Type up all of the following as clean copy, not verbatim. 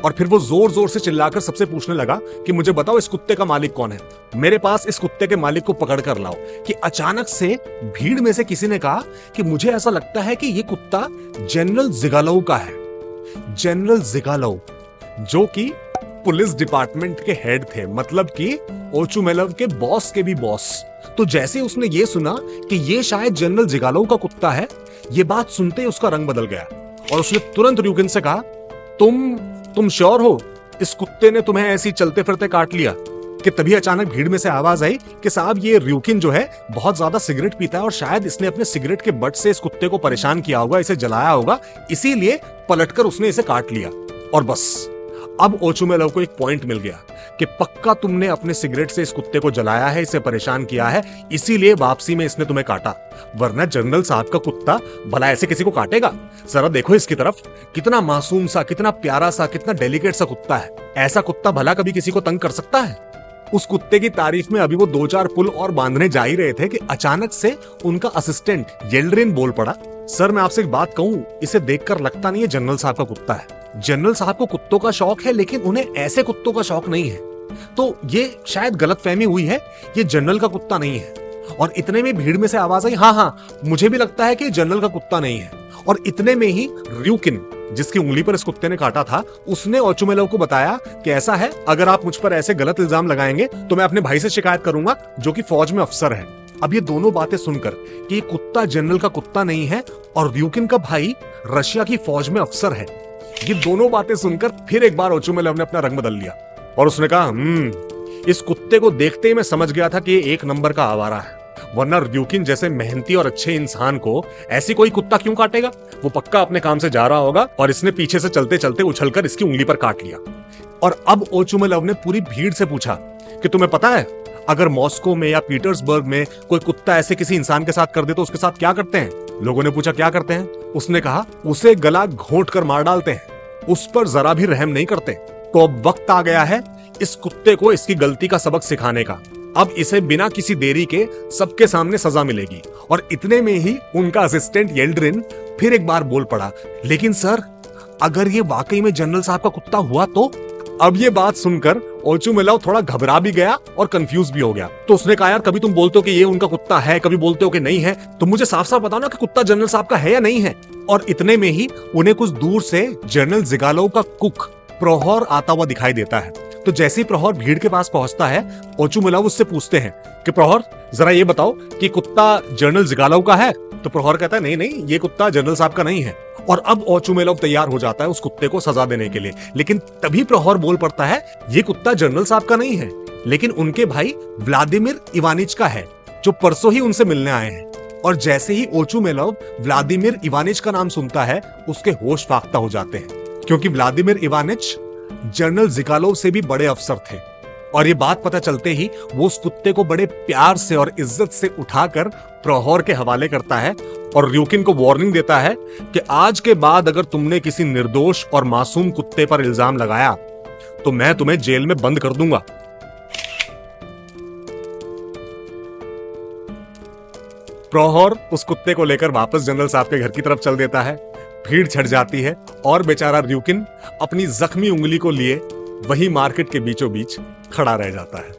और फिर वो जोर जोर से चिल्लाकर सबसे पूछने लगा कि मुझे बताओ इस कुत्ते का मालिक कौन है, मेरे पास इस कुत्ते के मालिक को पकड़ कर लाओ। कि अचानक से भीड़ में से किसी ने कहा कि मुझे ऐसा लगता है कि ये कुत्ता जनरल जिगालोव का है। जनरल जिगालोव जो कि पुलिस डिपार्टमेंट के हेड थे, मतलब कि ओचुमेलव के बॉस के भी बॉस। तो जैसे उसने ये सुना कि ये शायद जनरल जिगालोव का कुत्ता है, ये बात सुनते ही उसका रंग बदल गया और उसने तुरंत र्यूकिन से कहा, तुम श्योर हो इस कुत्ते ने तुम्हें ऐसी चलते फिरते काट लिया? कि तभी अचानक भीड़ में से आवाज आई कि साहब ये र्यूकिन जो है बहुत ज्यादा सिगरेट पीता है और शायद इसने अपने सिगरेट के बट से इस कुत्ते को परेशान किया होगा, इसे जलाया होगा, इसीलिए पलटकर उसने इसे काट लिया। और बस अब ओचुमेलव को एक पॉइंट मिल गया कि पक्का तुमने अपने सिगरेट से इस कुत्ते को जलाया है, इसे परेशान किया है, इसीलिए वापसी में इसने तुम्हें काटा, वरना जनरल साहब का कुत्ता भला ऐसे किसी को काटेगा? जरा देखो इसकी तरफ, कितना मासूम सा, कितना प्यारा सा, कितना डेलिकेट सा कुत्ता है। ऐसा कुत्ता भला कभी किसी को तंग कर सकता है? उस कुत्ते की तारीफ में अभी वो 2-4 पुल और बांधने जा ही रहे थे कि अचानक से उनका असिस्टेंट येल्ड्रिन बोल पड़ा, सर मैं आपसे एक बात कहूं, इसे देखकर लगता नहीं है जनरल साहब का कुत्ता है। जनरल साहब को कुत्तों का शौक है, लेकिन उन्हें ऐसे कुत्तों का शौक नहीं है, तो ये शायद गलतफहमी हुई है, ये जनरल का कुत्ता नहीं है। और इतने में भीड़ में से आवाज आई, हाँ मुझे भी लगता है कि जनरल का कुत्ता नहीं है। और इतने में ही र्यूकिन, जिसकी उंगली पर इस कुत्ते ने काटा था, उसने ओचुमेलव को बताया कि ऐसा है, अगर आप मुझ पर ऐसे गलत इल्जाम लगाएंगे तो मैं अपने भाई से शिकायत करूंगा जो कि फौज में अफसर है। अब ये दोनों बातें सुनकर कि कुत्ता जनरल का कुत्ता नहीं है और र्यूकिन का भाई रशिया की फौज में अफसर है, ये दोनों बातें सुनकर फिर एक बार ओचुमेलव ने अपना रंग बदल लिया और उसने कहा, इस कुत्ते को देखते ही मैं समझ गया था कि ये एक नंबर का आवारा है, वरना र्यूकिन जैसे मेहनती और अच्छे इंसान को ऐसी कोई कुत्ता क्यों काटेगा? वो पक्का अपने काम से जा रहा होगा और इसने पीछे से चलते चलते उछलकर इसकी उंगली पर काट लिया। और अब ओचुमेलव ने पूरी भीड़ से पूछा कि तुम्हें पता है अगर मॉस्को में या पीटर्सबर्ग में कोई कुत्ता ऐसे किसी इंसान के साथ कर दे तो उसके साथ क्या करते हैं? लोगों ने पूछा क्या करते हैं? उसने कहा उसे गला घोंट कर मार डालते हैं, उस पर जरा भी रहम नहीं करते। तो अब वक्त आ गया है इस कुत्ते को इसकी गलती का सबक सिखाने का। अब इसे बिना किसी देरी के सबके सामने सजा मिलेगी। और इतने में ही उनका असिस्टेंट येल्ड्रिन फिर एक बार बोल पड़ा, लेकिन सर अगर ये वाकई में जनरल साहब का कुत्ता हुआ तो? अब ये बात सुनकर ओचुमेलव थोड़ा घबरा भी गया और कंफ्यूज भी हो गया। तो उसने कहा, यार कभी तुम बोलते हो कि ये उनका कुत्ता है, कभी बोलते हो कि नहीं है, तो मुझे साफ साफ बताओ ना कि कुत्ता जनरल साहब का है या नहीं है। और इतने में ही उन्हें कुछ दूर से जनरल जिगालोव का कुक प्रोहर आता हुआ दिखाई देता है। तो जैसे ही प्रहर भीड़ के पास पहुंचता है, ओचुमेलव उससे पूछते हैं कि प्रहर जरा ये बताओ कि कुत्ता जनरल जिगालोव का है? तो प्रहर कहता है नहीं ये कुत्ता जनरल साहब का नहीं है। और अब ओचुमेलव तैयार हो जाता है उस कुत्ते को सजा देने के लिए, लेकिन तभी प्रहर बोल पड़ता है, ये कुत्ता जनरल साहब का नहीं है, लेकिन उनके भाई व्लादिमीर इवानिच का है, जो परसों ही उनसे मिलने आए हैं। और जैसे ही ओचुमेलव व्लादिमीर इवानिच का नाम सुनता है, उसके होश फाख्ता हो जाते हैं, क्योंकि व्लादिमीर इवानिच जनरल जिगालोव से भी बड़े अफसर थे। और ये बात पता चलते ही वो उस कुत्ते को बड़े प्यार से और इज्जत से उठाकर प्रहर के हवाले करता है और र्यूकिन को वार्निंग देता है कि आज के बाद अगर तुमने किसी निर्दोष और मासूम कुत्ते पर इल्जाम लगाया तो मैं तुम्हें जेल में बंद कर दूंगा। प्रहर उस कुत्ते को लेकर वापस जनरल साहब के घर की तरफ चल देता है। भीड़ छट जाती है और बेचारा र्यूकिन अपनी जख्मी उंगली को लिए वही मार्केट के बीचों बीच खड़ा रह जाता है।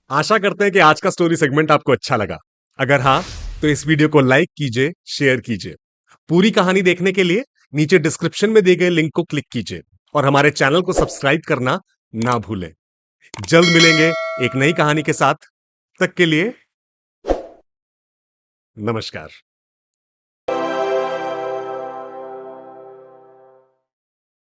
आशा करते हैं कि आज का स्टोरी सेगमेंट आपको अच्छा लगा। अगर हाँ तो इस वीडियो को लाइक कीजिए, शेयर कीजिए। पूरी कहानी देखने के लिए नीचे डिस्क्रिप्शन में दिए गए लिंक को क्लिक कीजिए और हमारे चैनल को सब्सक्राइब करना ना भूलें। जल्द मिलेंगे एक नई कहानी के साथ। तक के लिए नमस्कार।